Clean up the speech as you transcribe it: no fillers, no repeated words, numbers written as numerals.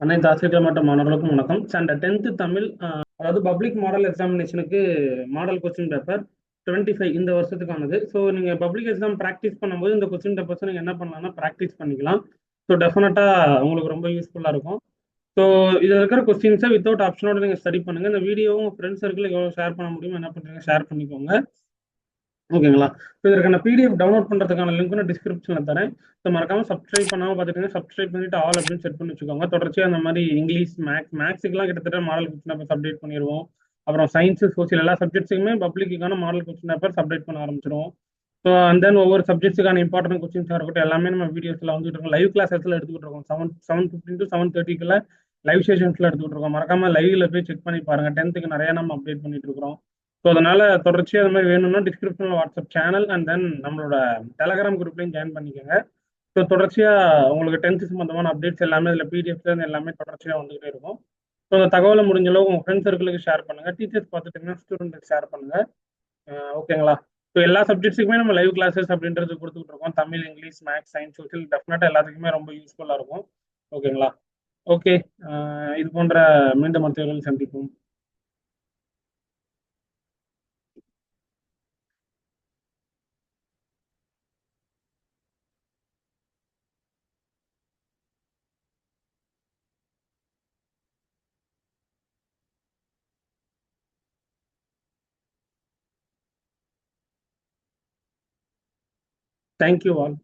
அனைத்து ஆசிரியர்கள் மற்றும் மாணவர்களுக்கும் வணக்கம். அண்ட் 10th தமிழ் அதாவது பப்ளிக் மாடல் எக்ஸாமினேஷனுக்கு மாடல் கொஸ்டின் பேப்பர் 25 இந்த வருஷத்துக்கானது. ஸோ நீங்கள் பப்ளிக் எக்ஸாம் ப்ராக்டிஸ் பண்ணும்போது இந்த கொஸ்டின் பேப்பர்ஸ் நீங்கள் என்ன பண்ணலாம்னா ப்ராக்டிஸ் பண்ணிக்கலாம். ஸோ டெஃபினட்டாக உங்களுக்கு ரொம்ப யூஸ்ஃபுல்லாக இருக்கும். ஸோ இதில் இருக்கிற கொஸ்டின்ஸை வித்தவுட் ஆப்ஷனோட நீங்கள் ஸ்டடி பண்ணுங்கள். இந்த வீடியோவும் உங்கள் ஃப்ரெண்ட்ஸ் சர்க்கிள் எவ்வளோ ஷேர் பண்ண முடியுமோ என்ன பண்ணுறீங்க, ஷேர் பண்ணிக்கோங்க. ஓகேங்களா? ஸோ இதற்கான பிடிஎஃப் டவுன்லோட் பண்ணுறதுக்கான லிங்க் நான் டிஸ்கிரிப்ஷனில் தரேன். ஸோ மறக்காம சப்ஸ்கிரைப் பண்ணாமல் பார்த்துட்டு சப்ஸ்கிரைப் பண்ணிட்டு ஆல் அப்படின்னு செட் பண்ணி வச்சுக்கோங்க. தொடர்ச்சியாக அந்த மாதிரி இங்கிலீஷ், மேக்ஸுக்குலாம் கிட்டத்தட்ட மாடல் கொஸ்டின் பேப்பர்ஸ் அப்டேட் பண்ணிடுவோம். அப்புறம் சயின்ஸு, சோசியல் எல்லா சப்ஜெக்ட்ஸுக்குமே பப்ளிக்கான மாடல் கொஸ்டின் பேப்பர்ஸ் அப்டேட் பண்ண ஆரம்பிச்சிடுவோம். ஸோ அண்ட் தென் ஒவ்வொரு சப்ஜெக்ட்ஸுக்கான இம்பார்ட்டன்ட் கொஸ்டின்ஸாக இருக்கட்டும் எல்லாமே நம்ம வீடியோஸில் வந்துட்டு இருக்கோம். லைவ் கிளாஸஸ்ல எடுத்துக்கிட்டு இருக்கோம். 7:15 to 7:30 லைவ் செஷன்ஸ்ல எடுத்துக்கிட்டு இருக்கோம். மறக்காம லைவ்ல போய் செக் பண்ணி பாருங்க. 10th நிறைய நம்ம அப்டேட் பண்ணிட்டு இருக்கிறோம். ஸோ அதனால தொடர்ச்சியாக அது மாதிரி வேணும்னா டிஸ்கிரிப்ஷனில் வாட்ஸ்அப் சேனல் அண்ட் தென் நம்மளோட டெலகிராம் குரூப்லையும் ஜாயின் பண்ணிக்கோங்க. ஸோ தொடர்ச்சியாக உங்களுக்கு 10th சம்பந்தமான அப்டேட்ஸ் எல்லாமே இதில் பிடிஎஃப் எல்லாமே தொடர்ச்சியாக வந்துகிட்டே இருக்கும். ஸோ அந்த தகவலை முடிஞ்ச அளவு உங்கள் ஃப்ரெண்ட்ஸ் சர்க்கிளுக்கு ஷேர் பண்ணுங்க. டீச்சர்ஸ் பார்த்துட்டீங்கன்னா ஸ்டூடெண்ட்ஸ் ஷேர் பண்ணுங்க. ஓகேங்களா? ஸோ எல்லா சப்ஜெக்ட்ஸுக்குமே நம்ம லைவ் கிளாஸஸ் அப்படின்றது கொடுத்துட்டு இருக்கோம். Tamil, English, maths, science, social டெஃபினட்டாக எல்லாத்துக்குமே ரொம்ப யூஸ்ஃபுல்லாக இருக்கும். ஓகேங்களா? ஓகே. இது போன்ற மீண்டும் மருத்துவர்கள் சந்திப்போம். Thank you all.